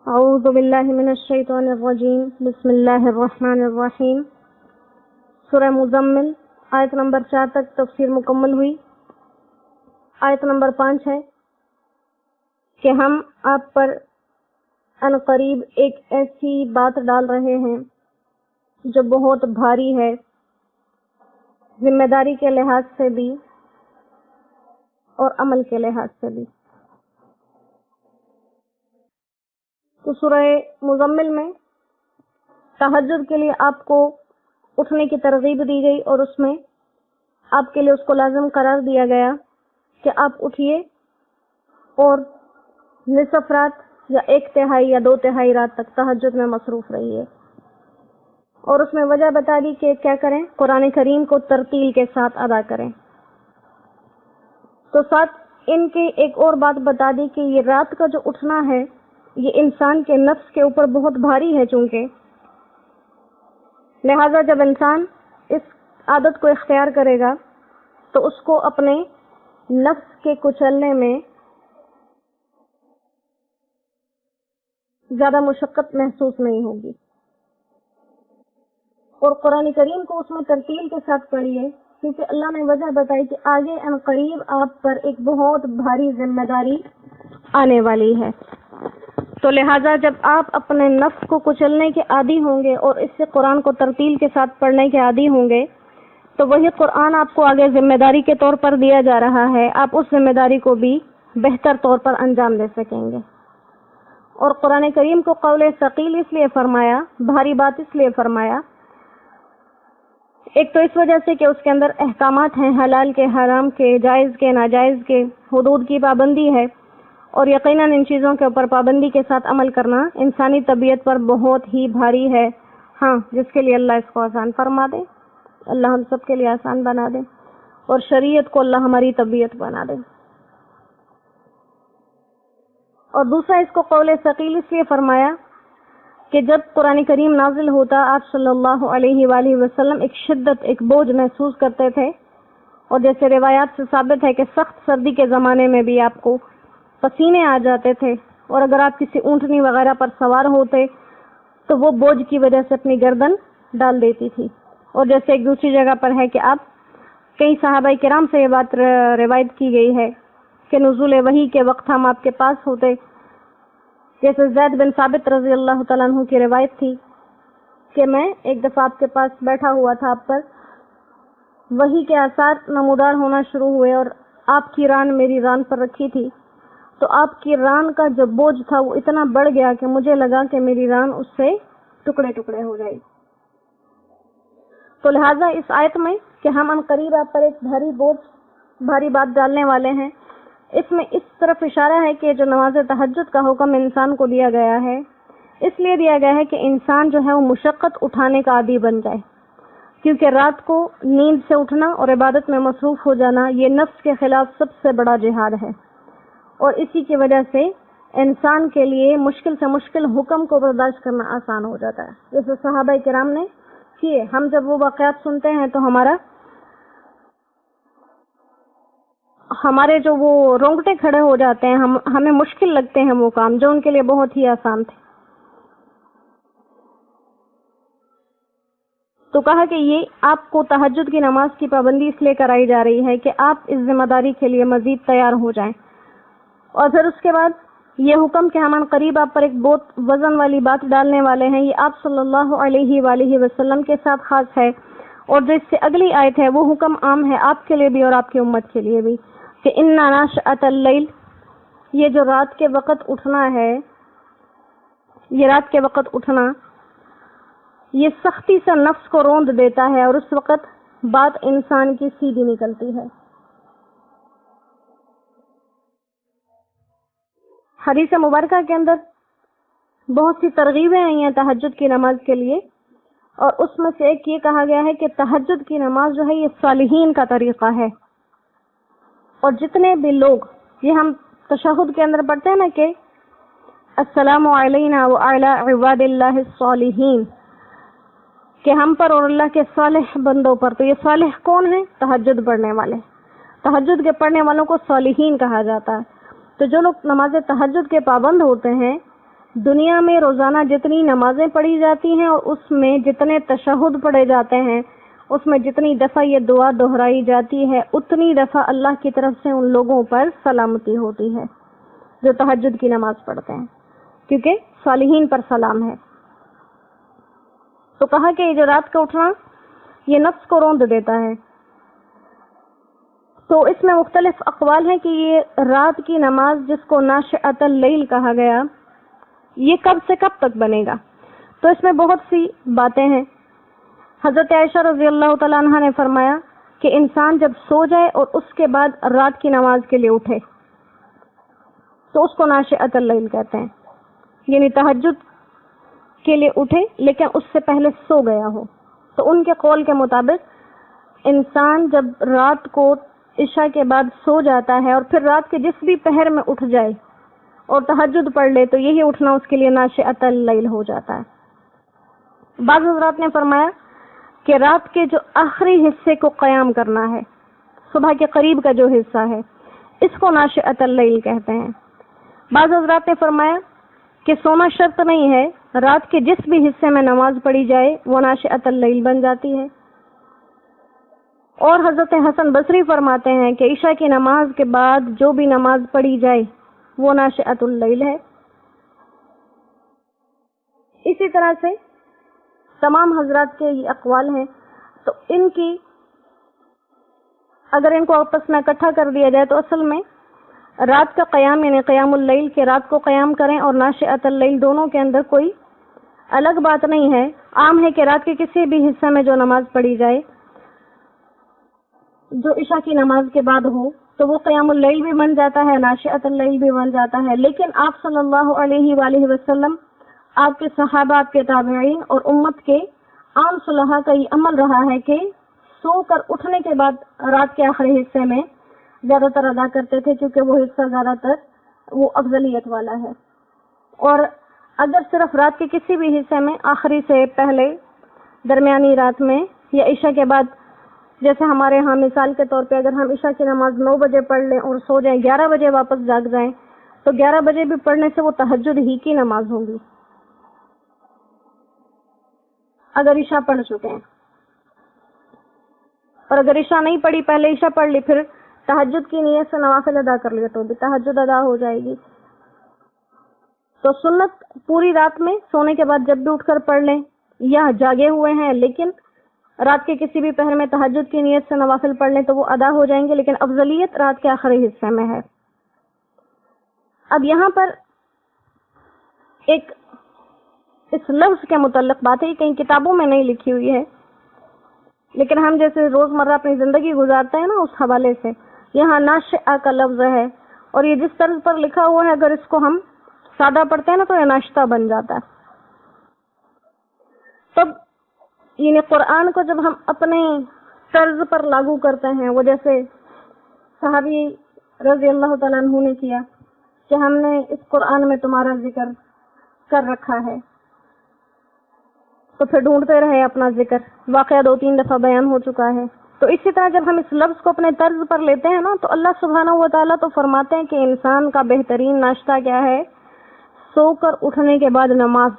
اعوذ باللہ من الشیطان الرجیم بسم اللہ الرحمن الرحیم۔ سورہ مزمل آیت نمبر 4 تک تفسیر مکمل ہوئی۔ آیت نمبر 5 ہے کہ ہم آپ پر ان قریب ایک ایسی بات ڈال رہے ہیں جو بہت بھاری ہے، ذمہ داری کے لحاظ سے بھی اور عمل کے لحاظ سے بھی۔ تو سورہ مزمل میں تہجد کے لیے آپ کو اٹھنے کی ترغیب دی گئی اور اس میں آپ کے لیے اس کو لازم قرار دیا گیا کہ آپ اٹھیے اور نصف رات یا 1/3 یا 2/3 رات تک تہجد میں مصروف رہیے، اور اس میں وجہ بتا دی کہ کیا کریں، قرآن کریم کو ترتیل کے ساتھ ادا کریں۔ تو ساتھ ان کی ایک اور بات بتا دی کہ یہ رات کا جو اٹھنا ہے یہ انسان کے نفس کے اوپر بہت بھاری ہے، چونکہ لہذا جب انسان اس عادت کو اختیار کرے گا تو اس کو اپنے نفس کے کچلنے میں زیادہ مشقت محسوس نہیں ہوگی، اور قرآن کریم کو اس میں ترتیل کے ساتھ پڑھیے، کیونکہ اللہ نے وجہ بتائی کہ آگے ان قریب آپ پر ایک بہت بھاری ذمہ داری آنے والی ہے۔ تو لہٰذا جب آپ اپنے نفس کو کچلنے کے عادی ہوں گے اور اس سے قرآن کو ترتیل کے ساتھ پڑھنے کے عادی ہوں گے تو وہی قرآن آپ کو آگے ذمہ داری کے طور پر دیا جا رہا ہے، آپ اس ذمہ داری کو بھی بہتر طور پر انجام دے سکیں گے۔ اور قرآن کریم کو قول ثقیل اس لیے فرمایا، بھاری بات اس لیے فرمایا، ایک تو اس وجہ سے کہ اس کے اندر احکامات ہیں، حلال کے، حرام کے، جائز کے، ناجائز کے، حدود کی پابندی ہے، اور یقیناً ان چیزوں کے اوپر پابندی کے ساتھ عمل کرنا انسانی طبیعت پر بہت ہی بھاری ہے۔ ہاں، جس کے لیے اللہ اس کو آسان فرما دے، اللہ ہم سب کے لیے آسان بنا دے، اور شریعت کو اللہ ہماری طبیعت بنا دے۔ اور دوسرا اس کو قول ثقیل اس لیے فرمایا کہ جب قرآن کریم نازل ہوتا آپ صلی اللہ علیہ وآلہ وسلم ایک شدت، ایک بوجھ محسوس کرتے تھے، اور جیسے روایات سے ثابت ہے کہ سخت سردی کے زمانے میں بھی آپ کو پسینے آ جاتے تھے، اور اگر آپ کسی اونٹنی وغیرہ پر سوار ہوتے تو وہ بوجھ کی وجہ سے اپنی گردن ڈال دیتی تھی۔ اور جیسے ایک دوسری جگہ پر ہے کہ آپ کئی صحابہ کرام سے یہ بات روایت کی گئی ہے کہ نزول وحی کے وقت ہم آپ کے پاس ہوتے، جیسے زید بن ثابت رضی اللہ تعالیٰ عنہ کی روایت تھی کہ میں ایک دفعہ آپ کے پاس بیٹھا ہوا تھا، آپ پر وحی کے آثار نمودار ہونا شروع ہوئے، اور آپ کی ران میری ران پر رکھی تھی، تو آپ کی ران کا جو بوجھ تھا وہ اتنا بڑھ گیا کہ مجھے لگا کہ میری ران اس سے ٹکڑے ٹکڑے ہو جائے۔ تو لہٰذا اس آیت میں کہ ہم ان قریب آپ پر ایک بھاری بوجھ، بھاری بات ڈالنے والے ہیں، اس میں اس طرف اشارہ ہے کہ جو نماز تہجد کا حکم انسان کو دیا گیا ہے، اس لیے دیا گیا ہے کہ انسان جو ہے وہ مشقت اٹھانے کا عادی بن جائے، کیونکہ رات کو نیند سے اٹھنا اور عبادت میں مصروف ہو جانا یہ نفس کے خلاف سب سے بڑا جہاد ہے، اور اسی کی وجہ سے انسان کے لیے مشکل سے مشکل حکم کو برداشت کرنا آسان ہو جاتا ہے، جیسے صحابہ کرام نے کیے۔ ہم جب وہ واقعات سنتے ہیں تو ہمارے جو وہ رونگٹے کھڑے ہو جاتے ہیں، ہمیں مشکل لگتے ہیں وہ کام جو ان کے لیے بہت ہی آسان تھے۔ تو کہا کہ یہ آپ کو تہجد کی نماز کی پابندی اس لیے کرائی جا رہی ہے کہ آپ اس ذمہ داری کے لیے مزید تیار ہو جائیں، اور پھر اس کے بعد یہ حکم کہ ہم ان قریب آپ پر ایک بہت وزن والی بات ڈالنے والے ہیں، یہ آپ صلی اللہ علیہ وآلہ وسلم کے ساتھ خاص ہے، اور جو اس سے اگلی آیت ہے وہ حکم عام ہے آپ کے لیے بھی اور آپ کی امت کے لیے بھی، کہ اِنَّا نَاشِئَةَ اللَّيْلِ، یہ جو رات کے وقت اٹھنا ہے، یہ رات کے وقت اٹھنا یہ سختی سے نفس کو روند دیتا ہے، اور اس وقت بات انسان کی سیدھی نکلتی ہے۔ حدیث مبارکہ کے اندر بہت سی ترغیبیں آئی ہیں تہجد کی نماز کے لیے، اور اس میں سے ایک یہ کہا گیا ہے کہ تہجد کی نماز جو ہے یہ صالحین کا طریقہ ہے، اور جتنے بھی لوگ، یہ ہم تشہد کے اندر پڑھتے ہیں نا کہ السلام علینا وعلی عباد اللہ الصالحین، کہ ہم پر اور اللہ کے صالح بندوں پر، تو یہ صالح کون ہیں؟ تہجد پڑھنے والے۔ تہجد کے پڑھنے والوں کو صالحین کہا جاتا ہے۔ تو جو لوگ نماز تہجد کے پابند ہوتے ہیں دنیا میں روزانہ جتنی نمازیں پڑھی جاتی ہیں اور اس میں جتنے تشہد پڑھے جاتے ہیں، اس میں جتنی دفعہ یہ دعا دہرائی جاتی ہے، اتنی دفعہ اللہ کی طرف سے ان لوگوں پر سلامتی ہوتی ہے جو تہجد کی نماز پڑھتے ہیں، کیونکہ صالحین پر سلام ہے۔ تو کہا کہ یہ جو رات کا اٹھنا یہ نفس کو روند دیتا ہے۔ تو اس میں مختلف اقوال ہیں کہ یہ رات کی نماز جس کو ناشئۃ اللیل کہا گیا، یہ کب سے کب تک بنے گا؟ تو اس میں بہت سی باتیں ہیں۔ حضرت عائشہ رضی اللہ تعالیٰ عنہ نے فرمایا کہ انسان جب سو جائے اور اس کے بعد رات کی نماز کے لیے اٹھے تو اس کو ناشئۃ اللیل کہتے ہیں، یعنی تہجد کے لیے اٹھے لیکن اس سے پہلے سو گیا ہو۔ تو ان کے قول کے مطابق انسان جب رات کو عشاء کے بعد سو جاتا ہے اور پھر رات کے جس بھی پہر میں اٹھ جائے اور تہجد پڑھ لے تو یہی اٹھنا اس کے لیے ناشئۃ اللیل ہو جاتا ہے۔ بعض حضرات نے فرمایا کہ رات کے جو آخری حصے کو قیام کرنا ہے، صبح کے قریب کا جو حصہ ہے، اس کو ناشئۃ اللیل کہتے ہیں۔ بعض حضرات نے فرمایا کہ سونا شرط نہیں ہے، رات کے جس بھی حصے میں نماز پڑھی جائے وہ ناشئۃ اللیل بن جاتی ہے۔ اور حضرت حسن بصری فرماتے ہیں کہ عشاء کی نماز کے بعد جو بھی نماز پڑھی جائے وہ ناشئۃ اللیل ہے۔ اسی طرح سے تمام حضرات کے یہ اقوال ہیں، تو ان کی اگر ان کو آپس میں اکٹھا کر دیا جائے تو اصل میں رات کا قیام یعنی قیام اللیل کے رات کو قیام کریں اور ناشئۃ اللیل دونوں کے اندر کوئی الگ بات نہیں ہے۔ عام ہے کہ رات کے کسی بھی حصے میں جو نماز پڑھی جائے جو عشاء کی نماز کے بعد ہو تو وہ قیام اللیل بھی بن جاتا ہے، ناشئۃ اللیل بھی بن جاتا ہے۔ لیکن آپ صلی اللہ علیہ وآلہ وسلم، آپ کے صحابہ، آپ کے تابعین اور امت کے عام صلحاء کا یہ عمل رہا ہے کہ سو کر اٹھنے کے بعد رات کے آخری حصے میں زیادہ تر ادا کرتے تھے، کیونکہ وہ حصہ زیادہ تر وہ افضلیت والا ہے۔ اور اگر صرف رات کے کسی بھی حصے میں آخری سے پہلے، درمیانی رات میں یا عشاء کے بعد، جیسے ہمارے ہاں مثال کے طور پہ اگر ہم عشاء کی نماز 9 بجے پڑھ لیں اور سو جائیں 11 بجے واپس جاگ جائیں تو 11 بجے بھی پڑھنے سے وہ تہجد ہی کی نماز ہوگی اگر عشاء پڑھ چکے ہیں۔ اور اگر عشاء نہیں پڑھی، پہلے عشاء پڑھ لی پھر تہجد کی نیت سے نوافل ادا کر لیا تو بھی تہجد ادا ہو جائے گی۔ تو سنت پوری رات میں سونے کے بعد جب بھی اٹھ کر پڑھ لیں یا جاگے ہوئے ہیں لیکن رات کے کسی بھی پہر میں تہجد کی نیت سے نوافل پڑھ لیں تو وہ ادا ہو جائیں گے، لیکن افضلیت رات کے آخری حصے میں ہے۔ اب یہاں پر ایک اس لفظ کے متعلق بات ہے، کہیں کتابوں میں نہیں لکھی ہوئی ہے لیکن ہم جیسے روزمرہ اپنی زندگی گزارتے ہیں نا، اس حوالے سے یہاں ناشئہ کا لفظ ہے، اور یہ جس طرز پر لکھا ہوا ہے اگر اس کو ہم سادہ پڑھتے ہیں نا تو یہ ناشتہ بن جاتا ہے۔ تب یعنی قرآن کو جب ہم اپنے طرز پر لاگو کرتے ہیں، وہ جیسے صحابی رضی اللہ تعالیٰ عنہ نے کیا کہ ہم نے اس قرآن میں تمہارا ذکر کر رکھا ہے، تو پھر ڈھونڈتے رہے اپنا ذکر، واقعہ 2-3 دفعہ بیان ہو چکا ہے۔ تو اسی طرح جب ہم اس لفظ کو اپنے طرز پر لیتے ہیں نا تو اللہ سبحانہ و تعالیٰ تو فرماتے ہیں کہ انسان کا بہترین ناشتہ کیا ہے؟ سو کر اٹھنے کے بعد نماز،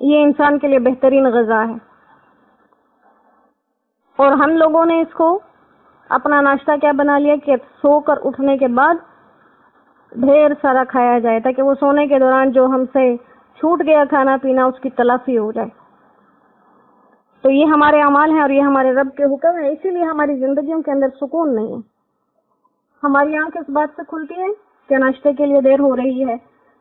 یہ انسان کے لیے بہترین غذا ہے۔ اور ہم لوگوں نے اس کو اپنا ناشتہ کیا بنا لیا کہ سو کر اٹھنے کے بعد ڈھیر سارا کھایا جائے تاکہ وہ سونے کے دوران جو ہم سے چھوٹ گیا کھانا پینا اس کی تلافی ہو جائے۔ تو یہ ہمارے اعمال ہیں اور یہ ہمارے رب کے حکم ہیں، اسی لیے ہماری زندگیوں کے اندر سکون نہیں ہے۔ ہماری آنکھ اس بات سے کھلتی ہے کہ ناشتے کے لیے دیر ہو رہی ہے،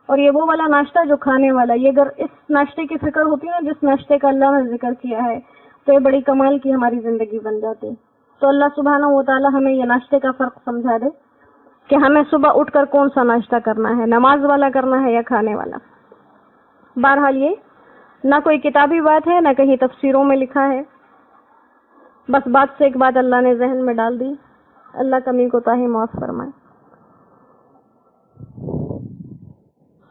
اور یہ وہ والا ناشتہ جو کھانے والا، یہ اگر اس ناشتے کی فکر ہوتی ہے جس ناشتے کا اللہ نے ذکر کیا ہے تو یہ بڑی کمال کی ہماری زندگی بن جاتی۔ تو اللہ سبحانہ و تعالی ہمیں یہ ناشتے کا فرق سمجھا دے کہ ہمیں صبح اٹھ کر کون سا ناشتہ کرنا ہے، نماز والا کرنا ہے یا کھانے والا۔ بہرحال یہ نہ کوئی کتابی بات ہے نہ کہیں تفسیروں میں لکھا ہے، بس بات سے ایک بات اللہ نے ذہن میں ڈال دی، اللہ کمی کوتاہی معاف فرمائے۔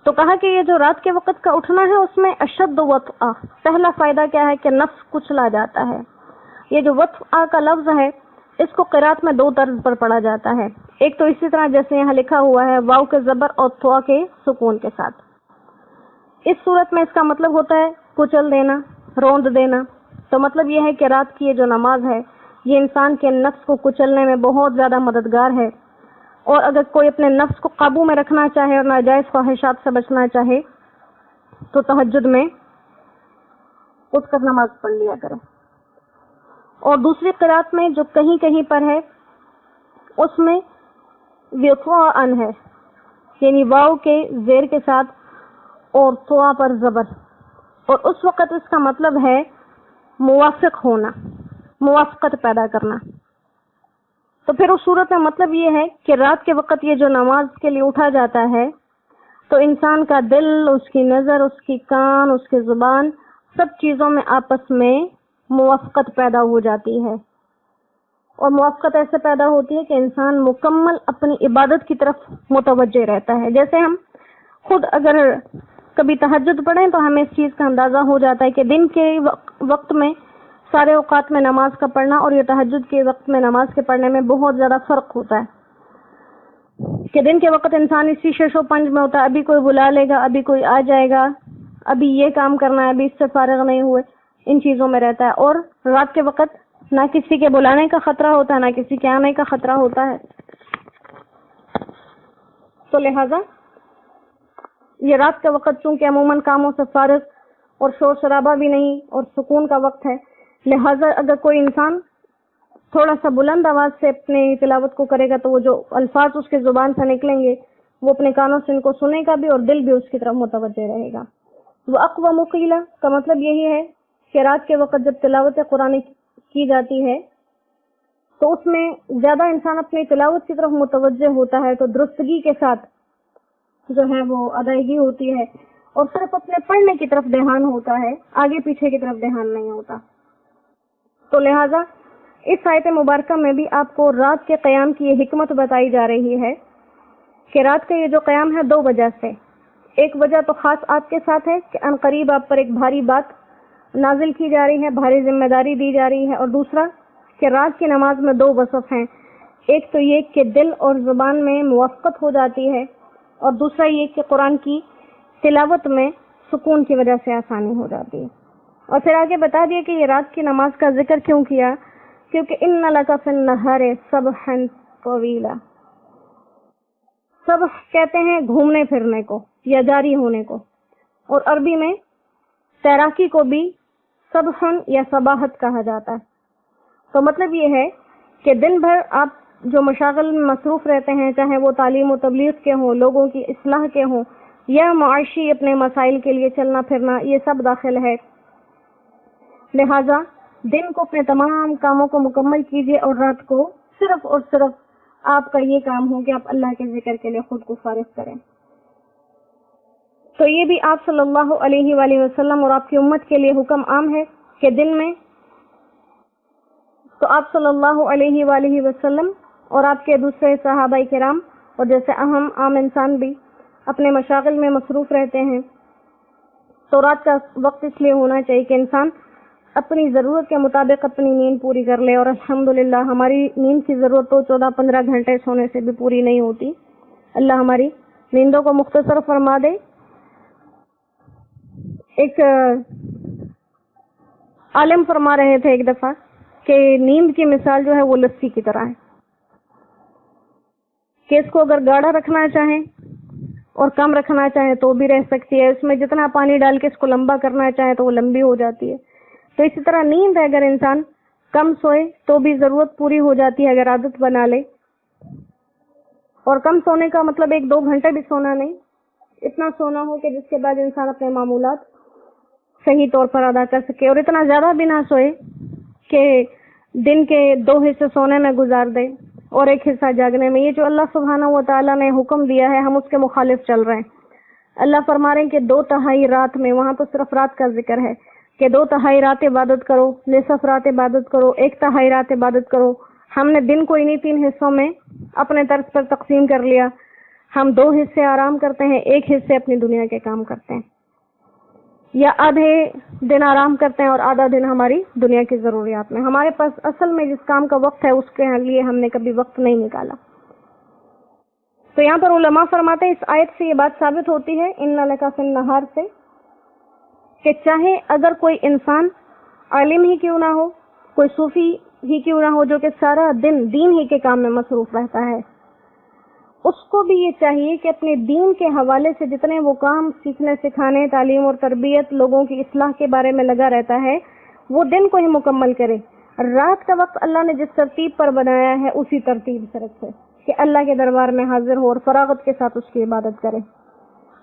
تو کہا کہ یہ جو رات کے وقت کا اٹھنا ہے اس میں اشد وطأ، پہلا فائدہ کیا ہے کہ نفس کچلا جاتا ہے۔ یہ جو وطأ کا لفظ ہے اس کو قرات میں 2 طرز پر پڑھا جاتا ہے، ایک تو اسی طرح جیسے یہاں لکھا ہوا ہے واو کے زبر اور تھوا کے سکون کے ساتھ. اس صورت میں اس کا مطلب ہوتا ہے کچل دینا، روند دینا. تو مطلب یہ ہے کہ رات کی یہ جو نماز ہے یہ انسان کے نفس کو کچلنے میں بہت زیادہ مددگار ہے. اور اگر کوئی اپنے نفس کو قابو میں رکھنا چاہے اور ناجائز خواہشات سے بچنا چاہے تو تہجد میں اٹھ کر نماز پڑھ لیا کرے. اور دوسری قرات میں جو کہیں کہیں پر ہے اس میں وطوعن ہے، یعنی واو کے زیر کے ساتھ اور طوا پر زبر، اور اس وقت اس کا مطلب ہے موافق ہونا، موافقت پیدا کرنا. تو پھر اس صورت میں مطلب یہ ہے کہ رات کے وقت یہ جو نماز کے لیے اٹھا جاتا ہے تو انسان کا دل، اس کی نظر، اس کی کان، اس کی زبان، سب چیزوں میں آپس میں موافقت پیدا ہو جاتی ہے. اور موافقت ایسے پیدا ہوتی ہے کہ انسان مکمل اپنی عبادت کی طرف متوجہ رہتا ہے. جیسے ہم خود اگر کبھی تہجد پڑھیں تو ہمیں اس چیز کا اندازہ ہو جاتا ہے کہ دن کے وقت میں سارے اوقات میں نماز کا پڑھنا اور یہ تہجد کے وقت میں نماز کے پڑھنے میں بہت زیادہ فرق ہوتا ہے. کہ دن کے وقت انسان اسی شش و پنج میں ہوتا ہے، ابھی کوئی بلا لے گا، ابھی کوئی آ جائے گا، ابھی یہ کام کرنا ہے، ابھی اس سے فارغ نہیں ہوئے، ان چیزوں میں رہتا ہے. اور رات کے وقت نہ کسی کے بلانے کا خطرہ ہوتا ہے، نہ کسی کے آنے کا خطرہ ہوتا ہے. تو لہذا یہ رات کا وقت چونکہ عموماً کاموں سے فارغ اور شور شرابہ بھی نہیں اور سکون کا وقت ہے، لہذا اگر کوئی انسان تھوڑا سا بلند آواز سے اپنی تلاوت کو کرے گا تو وہ جو الفاظ اس کے زبان سے نکلیں گے وہ اپنے کانوں سے ان کو سنے گا بھی اور دل بھی اس کی طرف متوجہ رہے گا. وہ اقوام قیلہ کا مطلب یہی ہے کہ رات کے وقت جب تلاوت قرآن کی جاتی ہے تو اس میں زیادہ انسان اپنی تلاوت کی طرف متوجہ ہوتا ہے، تو درستگی کے ساتھ جو ہے وہ ادائیگی ہوتی ہے اور صرف اپنے پڑھنے کی طرف دھیان ہوتا ہے، آگے پیچھے کی طرف دھیان نہیں ہوتا. تو لہذا اس آیت مبارکہ میں بھی آپ کو رات کے قیام کی یہ حکمت بتائی جا رہی ہے کہ رات کا یہ جو قیام ہے دو وجہ سے. ایک وجہ تو خاص آپ کے ساتھ ہے کہ عنقریب آپ پر ایک بھاری بات نازل کی جا رہی ہے، بھاری ذمہ داری دی جا رہی ہے، اور دوسرا کہ رات کی نماز میں دو وصف ہیں. ایک تو یہ کہ دل اور زبان میں موافقت ہو جاتی ہے، اور دوسرا یہ کہ قرآن کی تلاوت میں سکون کی وجہ سے آسانی ہو جاتی ہے. اور پھر آگے بتا دیا کہ یہ رات کی نماز کا ذکر کیوں کیا، کیونکہ ان لک فی النہار سبحا طویلا. سبح کہتے ہیں گھومنے پھرنے کو یا جاری ہونے کو، اور عربی میں تیراکی کو بھی سبحن یا صباحت کہا جاتا ہے. تو مطلب یہ ہے کہ دن بھر آپ جو مشاغل میں مصروف رہتے ہیں، چاہے وہ تعلیم و تبلیغ کے ہوں، لوگوں کی اصلاح کے ہوں، یا معاشی اپنے مسائل کے لیے چلنا پھرنا، یہ سب داخل ہے. لہذا دن کو اپنے تمام کاموں کو مکمل کیجیے اور رات کو صرف اور صرف آپ کا یہ کام ہو کہ آپ اللہ کے ذکر کے لیے خود کو فارغ کریں. تو یہ بھی آپ صلی اللہ علیہ وآلہ وسلم اور آپ کی امت کے لیے حکم عام ہے کہ دن میں تو آپ صلی اللہ علیہ وآلہ وسلم اور آپ کے دوسرے صحابہ کرام اور جیسے اہم عام انسان بھی اپنے مشاغل میں مصروف رہتے ہیں. تو رات کا وقت اس لیے ہونا چاہیے کہ انسان اپنی ضرورت کے مطابق اپنی نیند پوری کر لے. اور الحمدللہ ہماری نیند کی ضرورت تو 14-15 گھنٹے سونے سے بھی پوری نہیں ہوتی. اللہ ہماری نیندوں کو مختصر فرما دے. ایک عالم فرما رہے تھے ایک دفعہ کہ نیند کی مثال جو ہے وہ لسی کی طرح ہے کہ اس کو اگر گاڑھا رکھنا چاہیں اور کم رکھنا چاہیں تو بھی رہ سکتی ہے، اس میں جتنا پانی ڈال کے اس کو لمبا کرنا چاہیں تو وہ لمبی ہو جاتی ہے. تو اسی طرح نیند ہے، اگر انسان کم سوئے تو بھی ضرورت پوری ہو جاتی ہے اگر عادت بنا لے. اور کم سونے کا مطلب 1-2 گھنٹے بھی سونا نہیں، اتنا سونا ہو کہ جس کے بعد انسان اپنے معمولات صحیح طور پر ادا کر سکے. اور اتنا زیادہ بھی نہ سوئے کہ دن کے 2 حصے سونے میں گزار دے اور 1 حصہ جاگنے میں. یہ جو اللہ سبحانہ و تعالیٰ نے حکم دیا ہے ہم اس کے مخالف چل رہے ہیں. اللہ فرما رہے ہیں کہ 2/3 رات میں، وہاں تو صرف رات کا ذکر ہے کہ 2/3 رات عبادت کرو، نصف رات عبادت کرو، 1/3 رات عبادت کرو. ہم نے دن کو انہی 3 حصوں میں اپنے طرز پر تقسیم کر لیا. ہم 2 حصے آرام کرتے ہیں، 1 حصے اپنی دنیا کے کام کرتے ہیں، یا آدھے دن آرام کرتے ہیں اور آدھا دن ہماری دنیا کی ضروریات میں. ہمارے پاس اصل میں جس کام کا وقت ہے اس کے لیے ہم نے کبھی وقت نہیں نکالا. تو یہاں پر علماء فرماتے ہیں اس آیت سے یہ بات ثابت ہوتی ہے ان لکا فی النہار سے کہ چاہے اگر کوئی انسان عالم ہی کیوں نہ ہو، کوئی صوفی ہی کیوں نہ ہو جو کہ سارا دن دین ہی کے کام میں مصروف رہتا ہے، اس کو بھی یہ چاہیے کہ اپنے دین کے حوالے سے جتنے وہ کام سیکھنے سکھانے، تعلیم اور تربیت، لوگوں کی اصلاح کے بارے میں لگا رہتا ہے، وہ دن کو ہی مکمل کرے۔ رات کا وقت اللہ نے جس ترتیب پر بنایا ہے اسی ترتیب سے رکھے کہ اللہ کے دربار میں حاضر ہو اور فراغت کے ساتھ اس کی عبادت کرے۔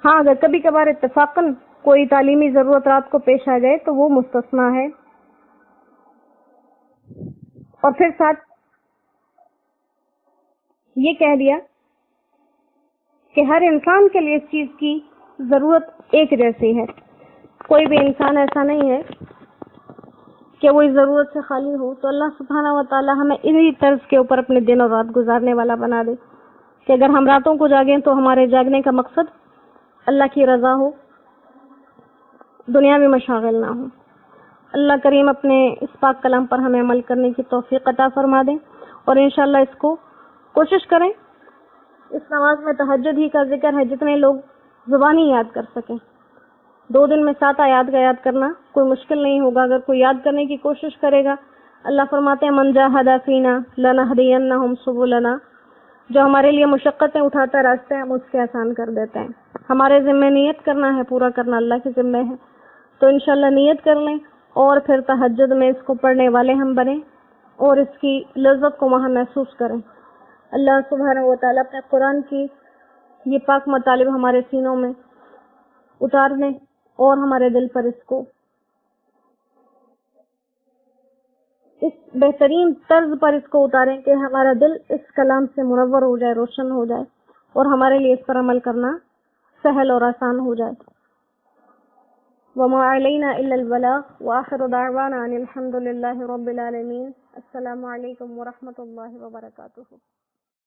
ہاں اگر کبھی کبھار اتفاقاً کوئی تعلیمی ضرورت رات کو پیش آ جائے تو وہ مستثنا ہے۔ اور پھر ساتھ یہ کہہ دیا کہ ہر انسان کے لیے اس چیز کی ضرورت ایک جیسی ہے، کوئی بھی انسان ایسا نہیں ہے کہ وہ اس ضرورت سے خالی ہو۔ تو اللہ سبحانہ و تعالی ہمیں انہی طرز کے اوپر اپنے دن اور رات گزارنے والا بنا دے کہ اگر ہم راتوں کو جاگیں تو ہمارے جاگنے کا مقصد اللہ کی رضا ہو، دنیاوی مشاغل نہ ہو۔ اللہ کریم اپنے اس پاک کلام پر ہمیں عمل کرنے کی توفیق عطا فرما دیں، اور انشاءاللہ اس کو کوشش کریں۔ اس نماز میں تہجد ہی کا ذکر ہے، جتنے لوگ زبانی یاد کر سکیں۔ 2 دن میں 7 آیات کا یاد کرنا کوئی مشکل نہیں ہوگا اگر کوئی یاد کرنے کی کوشش کرے گا۔ اللہ فرماتے ہیں من جاہد فینا لنہدینہم سبلنا، جو ہمارے لیے مشقتیں اٹھاتا راستے ہم اس کے آسان کر دیتے ہیں۔ ہمارے ذمہ نیت کرنا ہے، پورا کرنا اللہ کے ذمہ ہے۔ تو انشاءاللہ نیت کر لیں اور پھر تہجد میں اس کو پڑھنے والے ہم بنیں اور اس کی لذت کو وہاں محسوس کریں۔ اللہ سبحانہ و تعالیٰ اپنے قرآن کی یہ پاک مطالب ہمارے سینوں میں اتارنے اور ہمارے دل پر اس کو اس بہترین طرز پر اس کو اتاریں کہ ہمارا دل اس کلام سے منور ہو جائے، روشن ہو جائے، اور ہمارے لیے اس پر عمل کرنا سہل اور آسان ہو جائے۔ وما علینا الا البلاغ وآخر دعوانا ان الحمد للہ رب العالمین۔ السلام علیکم ورحمۃ اللہ وبرکاتہ۔